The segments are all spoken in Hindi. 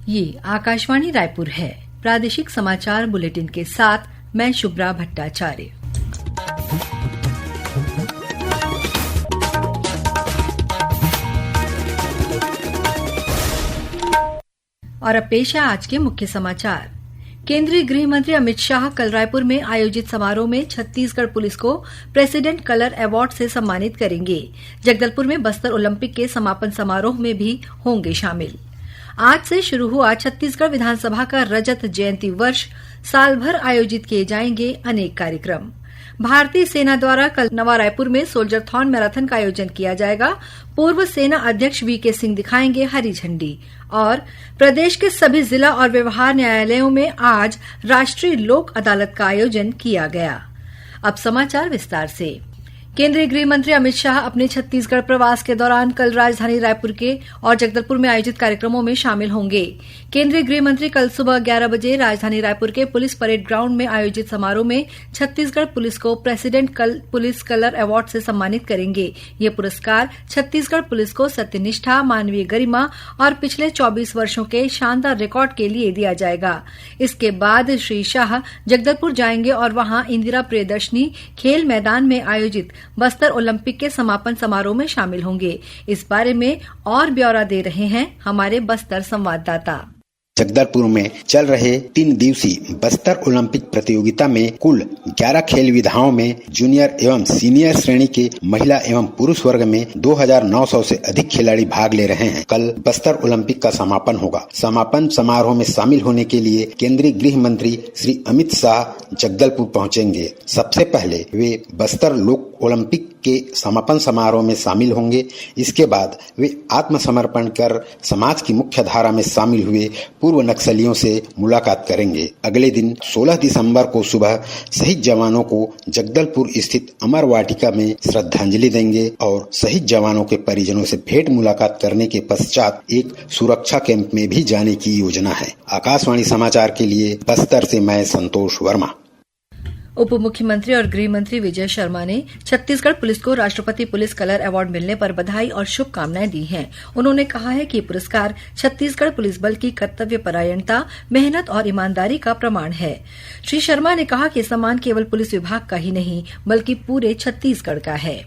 ये आकाशवाणी रायपुर है। प्रादेशिक समाचार बुलेटिन के साथ मैं शुभ्रा भट्टाचार्य। और अब पेश है आज के मुख्य समाचार। केंद्रीय गृह मंत्री अमित शाह कल रायपुर में आयोजित समारोह में छत्तीसगढ़ पुलिस को प्रेसिडेंट कलर अवार्ड से सम्मानित करेंगे। जगदलपुर में बस्तर ओलंपिक के समापन समारोह में भी होंगे शामिल। आज से शुरू हुआ छत्तीसगढ़ विधानसभा का रजत जयंती वर्ष, साल भर आयोजित किए जाएंगे अनेक कार्यक्रम। भारतीय सेना द्वारा कल नवा रायपुर में सोल्जरथॉन मैराथन का आयोजन किया जाएगा। पूर्व सेना अध्यक्ष वीके सिंह दिखाएंगे हरी झंडी। और प्रदेश के सभी जिला और व्यवहार न्यायालयों में आज राष्ट्रीय लोक अदालत का आयोजन किया गया। अब समाचार विस्तार से। केंद्रीय गृह मंत्री अमित शाह अपने छत्तीसगढ़ प्रवास के दौरान कल राजधानी रायपुर के और जगदलपुर में आयोजित कार्यक्रमों में शामिल होंगे। केंद्रीय गृह मंत्री कल सुबह 11 बजे राजधानी रायपुर के पुलिस परेड ग्राउंड में आयोजित समारोह में छत्तीसगढ़ पुलिस को प्रेसिडेंट पुलिस कलर अवार्ड से सम्मानित करेंगे। ये पुरस्कार छत्तीसगढ़ पुलिस को सत्यनिष्ठा, मानवीय गरिमा और पिछले 24 वर्षों के शानदार रिकॉर्ड के लिए दिया जाएगा। इसके बाद श्री शाह जगदलपुर जाएंगे और वहां इंदिरा प्रियदर्शनी खेल मैदान में आयोजित बस्तर ओलंपिक के समापन समारोह में शामिल होंगे। इस बारे में और ब्यौरा दे रहे हैं हमारे बस्तर संवाददाता। जगदलपुर में चल रहे 3 दिवसीय बस्तर ओलंपिक प्रतियोगिता में कुल 11 खेल विधाओं में जूनियर एवं सीनियर श्रेणी के महिला एवं पुरुष वर्ग में 2900 से अधिक खिलाड़ी भाग ले रहे हैं। कल बस्तर ओलंपिक का समापन होगा। समापन समारोह में शामिल होने के लिए केंद्रीय गृह मंत्री श्री अमित शाह जगदलपुर पहुंचेंगे। सबसे पहले वे बस्तर लोक ओलंपिक के समापन समारोह में शामिल होंगे। इसके बाद वे आत्मसमर्पण कर समाज की मुख्य धारा में शामिल हुए पूर्व नक्सलियों से मुलाकात करेंगे। अगले दिन 16 दिसंबर को सुबह शहीद जवानों को जगदलपुर स्थित अमर वाटिका में श्रद्धांजलि देंगे और शहीद जवानों के परिजनों से भेंट मुलाकात करने के पश्चात एक सुरक्षा कैंप में भी जाने की योजना है। आकाशवाणी समाचार के लिए बस्तर से मैं संतोष वर्मा। उप मुख्यमंत्री और गृह मंत्री विजय शर्मा ने छत्तीसगढ़ पुलिस को राष्ट्रपति पुलिस कलर अवार्ड मिलने पर बधाई और शुभकामनाएं दी हैं। उन्होंने कहा है कि ये पुरस्कार छत्तीसगढ़ पुलिस बल की कर्तव्यपरायणता, मेहनत और ईमानदारी का प्रमाण है। श्री शर्मा ने कहा कि सम्मान केवल पुलिस विभाग का ही नहीं बल्कि पूरे छत्तीसगढ़ का है।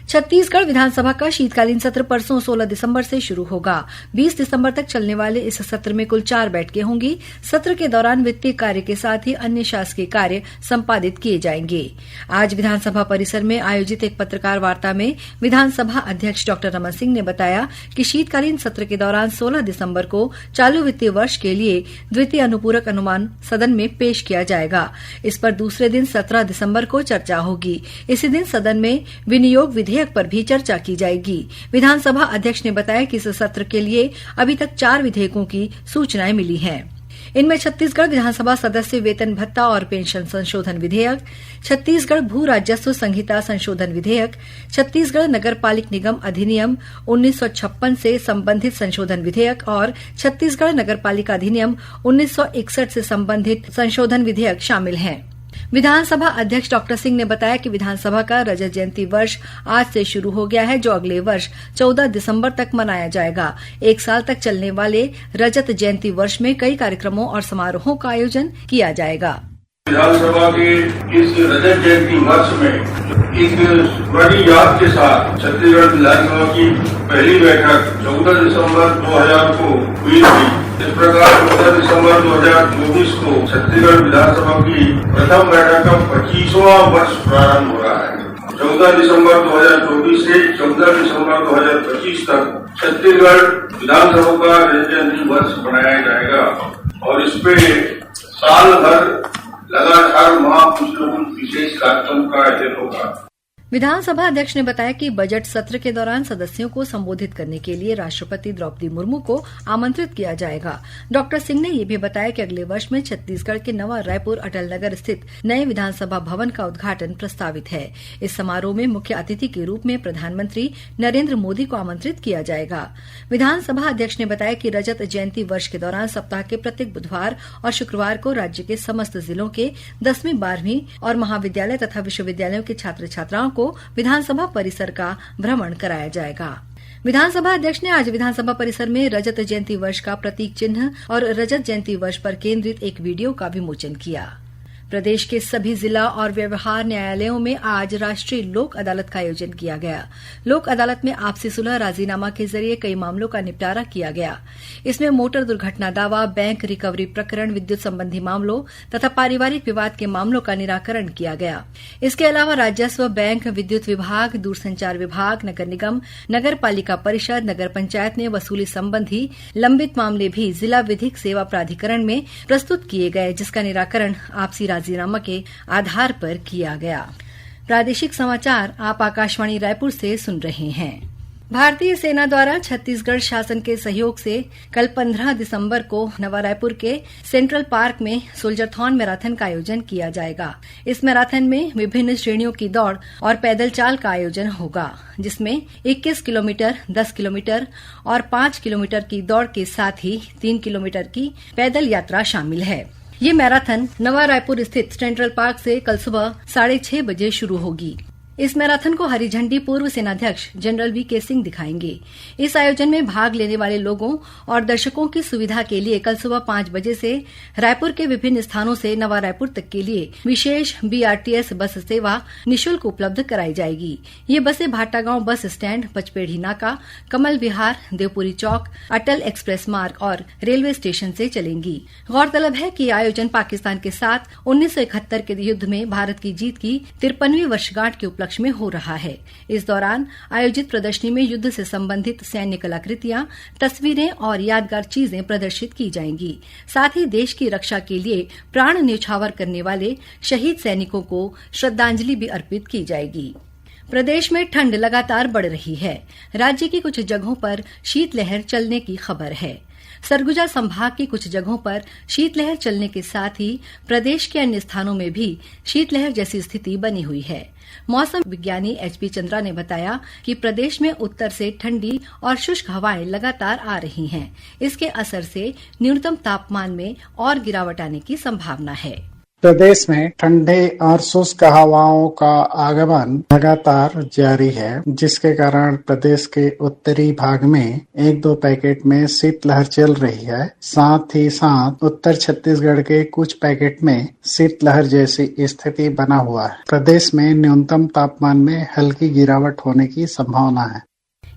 छत्तीसगढ़ विधानसभा का शीतकालीन सत्र परसों 16 दिसंबर से शुरू होगा। 20 दिसंबर तक चलने वाले इस सत्र में कुल 4 बैठकें होंगी। सत्र के दौरान वित्तीय कार्य के साथ ही अन्य शासकीय कार्य संपादित किए जाएंगे। आज विधानसभा परिसर में आयोजित एक पत्रकार वार्ता में विधानसभा अध्यक्ष डॉ रमन सिंह ने बताया कि शीतकालीन सत्र के दौरान 16 दिसंबर को चालू वित्तीय वर्ष के लिए द्वितीय अनुपूरक अनुमान सदन में पेश किया जाएगा। इस पर दूसरे दिन 17 दिसंबर को चर्चा होगी। इसी दिन सदन में विनियोग विधेयक पर भी चर्चा की जाएगी। विधानसभा अध्यक्ष ने बताया कि इस सत्र के लिए अभी तक 4 विधेयकों की सूचनाएं मिली हैं। इनमें छत्तीसगढ़ विधानसभा सदस्य वेतन भत्ता और पेंशन संशोधन विधेयक, छत्तीसगढ़ भू राजस्व संहिता संशोधन विधेयक, छत्तीसगढ़ नगरपालिक निगम अधिनियम 1956 से संबंधित संशोधन विधेयक और छत्तीसगढ़ नगरपालिका अधिनियम 1961 से संबंधित संशोधन विधेयक शामिल हैं। विधानसभा अध्यक्ष डॉ सिंह ने बताया कि विधानसभा का रजत जयंती वर्ष आज से शुरू हो गया है, जो अगले वर्ष 14 दिसंबर तक मनाया जाएगा। 1 साल तक चलने वाले रजत जयंती वर्ष में कई कार्यक्रमों और समारोहों का आयोजन किया जाएगा। विधानसभा के इस रजत जयंती वर्ष में एक बड़ी याद के साथ छत्तीसगढ़ विधानसभा की पहली बैठक 14 दिसंबर 2000 को हुई थी। इस प्रकार 14 दिसंबर 2024 को छत्तीसगढ़ विधानसभा की प्रथम बैठक का 25वां वर्ष प्रारंभ हो रहा है। 14 दिसंबर 2024 से 14 दिसंबर 2025 तक छत्तीसगढ़ विधानसभा का रजत जयंती वर्ष मनाया जाएगा और इस पे साल भर लगातार महापुरुषों विशेष कार्यक्रम का आयोजन होगा। विधानसभा अध्यक्ष ने बताया कि बजट सत्र के दौरान सदस्यों को संबोधित करने के लिए राष्ट्रपति द्रौपदी मुर्मू को आमंत्रित किया जाएगा। डॉ सिंह ने यह भी बताया कि अगले वर्ष में छत्तीसगढ़ के नवा रायपुर अटल नगर स्थित नए विधानसभा भवन का उद्घाटन प्रस्तावित है। इस समारोह में मुख्य अतिथि के रूप में प्रधानमंत्री नरेंद्र मोदी को आमंत्रित किया जाएगा। विधानसभा अध्यक्ष ने बताया कि रजत जयंती वर्ष के दौरान सप्ताह के प्रत्येक बुधवार और शुक्रवार को राज्य के समस्त जिलों के 10वीं 12वीं और महाविद्यालय तथा विश्वविद्यालयों के छात्र छात्राओं को विधानसभा परिसर का भ्रमण कराया जाएगा। विधानसभा अध्यक्ष ने आज विधानसभा परिसर में रजत जयंती वर्ष का प्रतीक चिन्ह और रजत जयंती वर्ष पर केंद्रित एक वीडियो का विमोचन किया। प्रदेश के सभी जिला और व्यवहार न्यायालयों में आज राष्ट्रीय लोक अदालत का आयोजन किया गया। लोक अदालत में आपसी सुलह राजीनामा के जरिए कई मामलों का निपटारा किया गया। इसमें मोटर दुर्घटना दावा, बैंक रिकवरी प्रकरण, विद्युत संबंधी मामलों तथा पारिवारिक विवाद के मामलों का निराकरण किया गया। इसके अलावा राजस्व, बैंक, विद्युत विभाग, दूरसंचार विभाग, नगर निगम, नगर पालिका परिषद, नगर पंचायत में वसूली संबंधी लंबित मामले भी जिला विधिक सेवा प्राधिकरण में प्रस्तुत किए गए, जिसका निराकरण आपसी राजीनामा के आधार पर किया गया। प्रादेशिक समाचार आप आकाशवाणी रायपुर से सुन रहे हैं। भारतीय सेना द्वारा छत्तीसगढ़ शासन के सहयोग से कल 15 दिसंबर को नवा रायपुर के सेंट्रल पार्क में सोल्जरथॉन मैराथन का आयोजन किया जाएगा। इस मैराथन में विभिन्न श्रेणियों की दौड़ और पैदल चाल का आयोजन होगा, जिसमें 21 किलोमीटर, 10 किलोमीटर और 5 किलोमीटर की दौड़ के साथ ही 3 किलोमीटर की पैदल यात्रा शामिल है। ये मैराथन नवा रायपुर स्थित सेंट्रल पार्क से कल सुबह 6:30 बजे शुरू होगी। इस मैराथन को हरी झंडी पूर्व सेनाध्यक्ष जनरल वी के सिंह दिखाएंगे। इस आयोजन में भाग लेने वाले लोगों और दर्शकों की सुविधा के लिए कल सुबह 5 बजे से रायपुर के विभिन्न स्थानों से नवा रायपुर तक के लिए विशेष बीआरटीएस बस सेवा निःशुल्क उपलब्ध कराई जाएगी। ये बसें भाटागांव बस स्टैंड, पचपेढ़ी नाका, कमल विहार, देवपुरी चौक, अटल एक्सप्रेस मार्ग और रेलवे स्टेशन से चलेंगी। गौरतलब है कि आयोजन पाकिस्तान के साथ 1971 के युद्ध में भारत की जीत की 53वीं वर्षगांठ के उपलक्ष्य में हो रहा है। इस दौरान आयोजित प्रदर्शनी में युद्ध से संबंधित सैन्य कलाकृतियां, तस्वीरें और यादगार चीजें प्रदर्शित की जाएंगी। साथ ही देश की रक्षा के लिए प्राण न्यौछावर करने वाले शहीद सैनिकों को श्रद्धांजलि भी अर्पित की जाएगी। प्रदेश में ठंड लगातार बढ़ रही है। राज्य की कुछ जगहों पर शीतलहर चलने की खबर है। सरगुजा संभाग की कुछ जगहों पर शीतलहर चलने के साथ ही प्रदेश के अन्य स्थानों में भी शीतलहर जैसी स्थिति बनी हुई है। मौसम विज्ञानी एचपी चंद्रा ने बताया कि प्रदेश में उत्तर से ठंडी और शुष्क हवाएं लगातार आ रही हैं। इसके असर से न्यूनतम तापमान में और गिरावट आने की संभावना है। प्रदेश में ठंडे और शुष्क हवाओं का आगमन लगातार जारी है, जिसके कारण प्रदेश के उत्तरी भाग में 1-2 पैकेट में शीतलहर चल रही है। साथ ही साथ उत्तर छत्तीसगढ़ के कुछ पैकेट में शीतलहर जैसी स्थिति बना हुआ है। प्रदेश में न्यूनतम तापमान में हल्की गिरावट होने की संभावना है।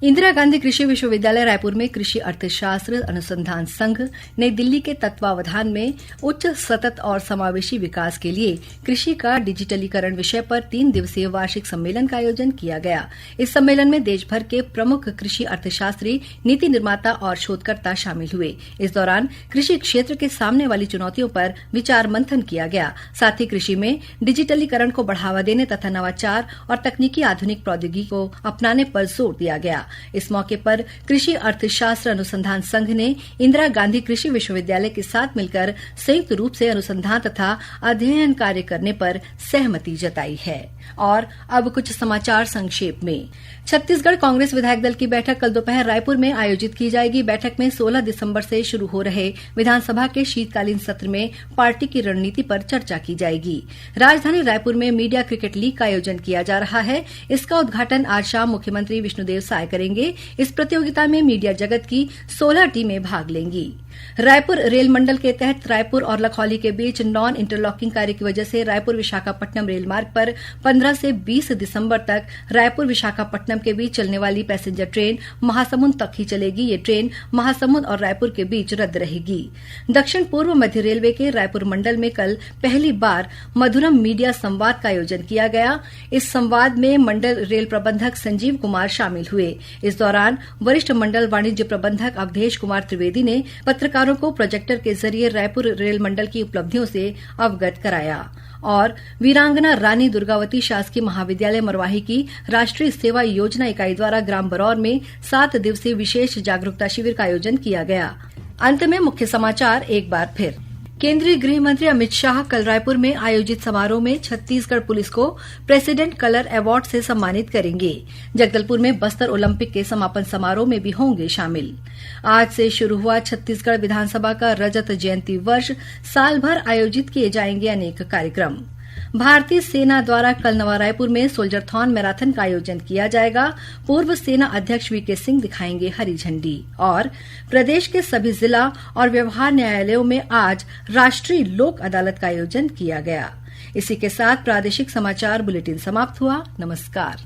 इंदिरा गांधी कृषि विश्वविद्यालय रायपुर में कृषि अर्थशास्त्र अनुसंधान संघ नई दिल्ली के तत्वावधान में उच्च, सतत और समावेशी विकास के लिए कृषि का डिजिटलीकरण विषय पर 3 दिवसीय वार्षिक सम्मेलन का आयोजन किया गया। इस सम्मेलन में देश भर के प्रमुख कृषि अर्थशास्त्री, नीति निर्माता और शोधकर्ता शामिल हुए। इस दौरान कृषि क्षेत्र के सामने वाली चुनौतियों पर विचार मंथन किया गया। साथ ही कृषि में डिजिटलीकरण को बढ़ावा देने तथा नवाचार और तकनीकी आधुनिक प्रौद्योगिकी को अपनाने पर जोर दिया गया। इस मौके पर कृषि अर्थशास्त्र अनुसंधान संघ ने इंदिरा गांधी कृषि विश्वविद्यालय के साथ मिलकर संयुक्त रूप से अनुसंधान तथा अध्ययन कार्य करने पर सहमति जताई है। और अब कुछ समाचार संक्षेप में। छत्तीसगढ़ कांग्रेस विधायक दल की बैठक कल दोपहर रायपुर में आयोजित की जाएगी। बैठक में 16 दिसंबर से शुरू हो रहे विधानसभा के शीतकालीन सत्र में पार्टी की रणनीति पर चर्चा की जाएगी। राजधानी रायपुर में मीडिया क्रिकेट लीग का आयोजन किया जा रहा है। इसका उद्घाटन आज शाम मुख्यमंत्री विष्णुदेव साय करेंगे। इस प्रतियोगिता में मीडिया जगत की 16 टीमें भाग लेंगी। रायपुर रेल मंडल के तहत रायपुर और लखौली के बीच नॉन इंटरलॉकिंग कार्य की वजह से रायपुर विशाखापट्टनम रेल मार्ग पर 15 से 20 दिसंबर तक रायपुर विशाखापट्टनम के बीच चलने वाली पैसेंजर ट्रेन महासमुंद तक ही चलेगी। ये ट्रेन महासमुंद और रायपुर के बीच रद्द रहेगी। दक्षिण पूर्व मध्य रेलवे के रायपुर मंडल में कल पहली बार मधुरम मीडिया संवाद का आयोजन किया गया। इस संवाद में मंडल रेल प्रबंधक संजीव कुमार शामिल हुए। इस दौरान वरिष्ठ मंडल वाणिज्य प्रबंधक अवधेश कुमार त्रिवेदी ने पत्रकारों को प्रोजेक्टर के जरिए रायपुर रेल मंडल की उपलब्धियों से अवगत कराया। और वीरांगना रानी दुर्गावती शासकीय महाविद्यालय मरवाही की राष्ट्रीय सेवा योजना इकाई द्वारा ग्राम बरौर में 7 दिवसीय विशेष जागरूकता शिविर का आयोजन किया गया। अंत में मुख्य समाचार एक बार फिर। केंद्रीय गृह मंत्री अमित शाह कल रायपुर में आयोजित समारोह में छत्तीसगढ़ पुलिस को प्रेसिडेंट कलर अवार्ड से सम्मानित करेंगे। जगदलपुर में बस्तर ओलंपिक के समापन समारोह में भी होंगे शामिल। आज से शुरू हुआ छत्तीसगढ़ विधानसभा का रजत जयंती वर्ष। साल भर आयोजित किए जाएंगे अनेक कार्यक्रम। भारतीय सेना द्वारा कल नवा रायपुर में सोल्जरथॉन मैराथन का आयोजन किया जाएगा। पूर्व सेना अध्यक्ष वीके सिंह दिखाएंगे हरी झंडी। और प्रदेश के सभी जिला और व्यवहार न्यायालयों में आज राष्ट्रीय लोक अदालत का आयोजन किया गया। इसी के साथ प्रादेशिक समाचार बुलेटिन समाप्त हुआ। नमस्कार।